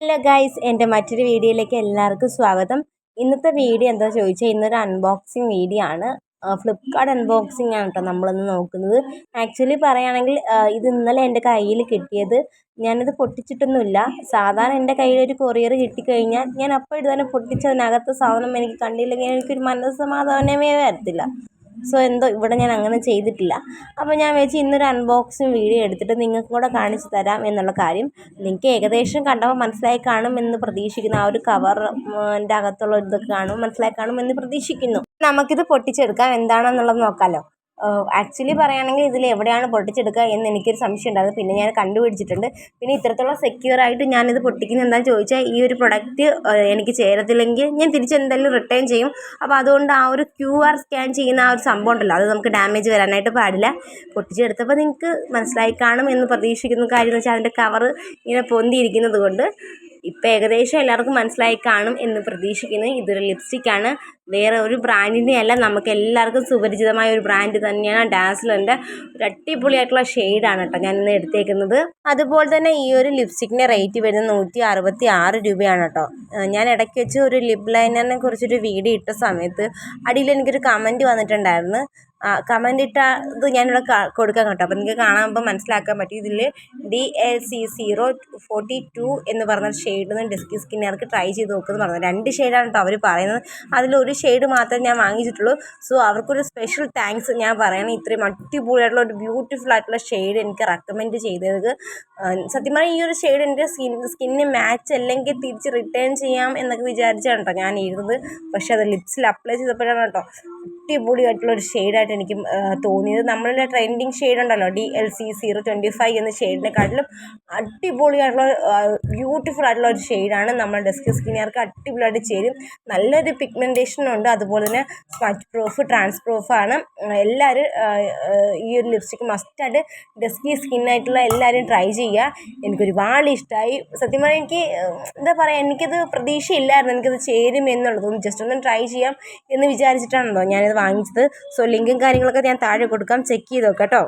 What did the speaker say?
Hello guys, എൻ്റെ മറ്റൊരു വീഡിയോയിലേക്ക് എല്ലാവർക്കും സ്വാഗതം. ഇന്നത്തെ വീഡിയോ എന്താ ചോദിച്ചാൽ ഇന്നൊരു അൺബോക്സിങ് വീഡിയോ ആണ്. ഫ്ലിപ്കാർട്ട് അൺബോക്സിങ് ആണ് കേട്ടോ നമ്മളിന്ന് നോക്കുന്നത്. ആക്ച്വലി പറയുകയാണെങ്കിൽ ഇത് ഇന്നലെ എൻ്റെ കയ്യിൽ കിട്ടിയത്. ഞാനിത് പൊട്ടിച്ചിട്ടൊന്നുമില്ല. സാധാരണ എൻ്റെ കയ്യിൽ ഒരു കൊറിയർ കിട്ടിക്കഴിഞ്ഞാൽ ഞാൻ അപ്പോൾ ഇത് തന്നെ പൊട്ടിച്ചതിനകത്ത് സാധനം എനിക്ക് കണ്ടില്ലെങ്കിൽ എനിക്കൊരു മനസ്സമാധാനമേ വരത്തില്ല. സോ എന്തോ ഇവിടെ ഞാൻ അങ്ങനെ ചെയ്തിട്ടില്ല. അപ്പോൾ ഞാൻ വെച്ച് ഇന്നൊരു അൺബോക്സിങ് വീഡിയോ എടുത്തിട്ട് നിങ്ങൾക്കും കൂടെ കാണിച്ചു തരാം എന്നുള്ള കാര്യം. നിങ്ങൾക്ക് ഏകദേശം കണ്ടപ്പോൾ മനസ്സിലായി കാണും എന്ന് പ്രതീക്ഷിക്കുന്നു. ആ ഒരു കവറിൻ്റെ അകത്തുള്ള ഇതൊക്കെ മനസ്സിലായി കാണും എന്ന് പ്രതീക്ഷിക്കുന്നു. നമുക്കിത് പൊട്ടിച്ചെടുക്കാം. എന്താണെന്നുള്ളത് നോക്കാമല്ലോ. ആക്ച്വലി പറയുകയാണെങ്കിൽ ഇതിൽ എവിടെയാണ് പൊട്ടിച്ചെടുക്കുക എന്ന് എനിക്കൊരു സംശയം ഉണ്ടായിരുന്നു. പിന്നെ ഞാൻ കണ്ടുപിടിച്ചിട്ടുണ്ട്. പിന്നെ ഇത്രത്തോളം സെക്യൂർ ആയിട്ട് ഞാനിത് പൊട്ടിക്കുന്നത് എന്താണെന്ന് ചോദിച്ചാൽ ഈ ഒരു പ്രൊഡക്റ്റ് എനിക്ക് ചേരത്തില്ലെങ്കിൽ ഞാൻ തിരിച്ചെന്തായാലും റിട്ടേൺ ചെയ്യും. അപ്പോൾ അതുകൊണ്ട് ആ ഒരു QR സ്കാൻ ചെയ്യുന്ന ആ ഒരു സംഭവം ഉണ്ടല്ലോ, അത് നമുക്ക് ഡാമേജ് വരാനായിട്ട് പാടില്ല. പൊട്ടിച്ചെടുത്തപ്പോൾ നിങ്ങൾക്ക് മനസ്സിലായി കാണും എന്ന് പ്രതീക്ഷിക്കുന്ന കാര്യം എന്ന് വെച്ചാൽ അതിൻ്റെ കവറ് ഇങ്ങനെ പൊന്തിയിരിക്കുന്നത് കൊണ്ട് ഇപ്പോൾ ഏകദേശം എല്ലാവർക്കും മനസ്സിലായി കാണും എന്ന് പ്രതീക്ഷിക്കുന്നു. ഇതൊരു ലിപ്സ്റ്റിക്കാണ്. വേറെ ഒരു ബ്രാൻഡിൻ്റെ അല്ല, നമുക്ക് എല്ലാവർക്കും സുപരിചിതമായ ഒരു ബ്രാൻഡ് തന്നെയാണ് ഡാസ്ലറിൻ്റെ. ഒരു അടിപൊളിയായിട്ടുള്ള ഷെയ്ഡാണ് കേട്ടോ ഞാൻ ഇന്ന് എടുത്തേക്കുന്നത്. അതുപോലെ തന്നെ ഈ ഒരു ലിപ്സ്റ്റിക്കിൻ്റെ റേറ്റ് വരുന്നത് 166 രൂപയാണ് കേട്ടോ. ഞാൻ ഇടയ്ക്ക് വെച്ച് ഒരു ലിപ് ലൈനറിനെ കുറിച്ചൊരു വീഡിയോ ഇട്ട സമയത്ത് അടിയിൽ എനിക്കൊരു കമൻറ്റ് വന്നിട്ടുണ്ടായിരുന്നു. കമൻ്റ് ഇട്ട ഇത് ഞാനിവിടെ കൊടുക്കാൻ കേട്ടോ. അപ്പോൾ നിങ്ങൾക്ക് കാണാൻ മനസ്സിലാക്കാൻ പറ്റും. ഇതിൽ DLC042 എന്ന് പറഞ്ഞ ഷെയ്ഡ് ഡെസ്കി സ്കിന്നുകാർക്ക് ട്രൈ ചെയ്ത് നോക്കുമെന്ന് പറഞ്ഞു. 2 ഷെയ്ഡാണ് കേട്ടോ അവർ പറയുന്നത്. അതിലൊരു ഷെയ്ഡ് മാത്രമേ ഞാൻ വാങ്ങിച്ചിട്ടുള്ളൂ. സോ അവർക്കൊരു സ്പെഷ്യൽ താങ്ക്സ് ഞാൻ പറയണം. ഇത്രയും അടിപൊളിയായിട്ടുള്ള ഒരു ബ്യൂട്ടിഫുൾ ആയിട്ടുള്ള ഷെയ്ഡ് എനിക്ക് റെക്കമെൻഡ് ചെയ്തത്. സത്യം പറഞ്ഞാൽ ഈ ഒരു ഷെയ്ഡ് എൻ്റെ സ്കിന്നിന് മാച്ച് അല്ലെങ്കിൽ തിരിച്ച് റിട്ടേൺ ചെയ്യാം എന്നൊക്കെ വിചാരിച്ചാണ് കേട്ടോ ഞാൻ ഇരുന്നത്. പക്ഷേ അത് ലിപ്സിൽ അപ്ലൈ ചെയ്തപ്പോഴാണ് കേട്ടോ അടിപൊളിയായിട്ടുള്ളൊരു ഷെയ്ഡായിട്ട് എനിക്ക് തോന്നിയത്. നമ്മളുടെ ട്രെൻഡിങ് ഷെയ്ഡ് ഉണ്ടല്ലോ DLC025 എന്ന ഷെയ്ഡിനെക്കാട്ടിലും അടിപൊളിയായിട്ടുള്ള ബ്യൂട്ടിഫുൾ ആയിട്ടുള്ള ഒരു ഷെയ്ഡാണ്. നമ്മൾ ഡെസ്കി സ്കിന്നുകാർക്ക് അടിപൊളിയായിട്ട് ചേരും. നല്ലൊരു പിഗ്മെൻറ്റേഷനുണ്ട്. അതുപോലെ തന്നെ സ്മച്ച് പ്രൂഫ്, ട്രാൻസ് പ്രൂഫാണ്. എല്ലാവരും ഈ ഒരു ലിപ്സ്റ്റിക്ക് മസ്റ്റായിട്ട് ഡെസ്കി സ്കിന്നായിട്ടുള്ള എല്ലാവരും ട്രൈ ചെയ്യുക. എനിക്കൊരുപാട് ഇഷ്ടമായി. സത്യം പറഞ്ഞാൽ എനിക്ക് എന്താ പറയുക, എനിക്കത് പ്രതീക്ഷയില്ലായിരുന്നു എനിക്കത് ചേരും എന്നുള്ളത്. ജസ്റ്റ് ഒന്ന് ട്രൈ ചെയ്യാം എന്ന് വിചാരിച്ചിട്ടാണല്ലോ ഞാനിത് വാങ്ങിച്ചത്. സോ ലിങ്കും കാര്യങ്ങളൊക്കെ ഞാൻ താഴെ കൊടുക്കാം, ചെക്ക് ചെയ്ത് നോക്കാം കേട്ടോ.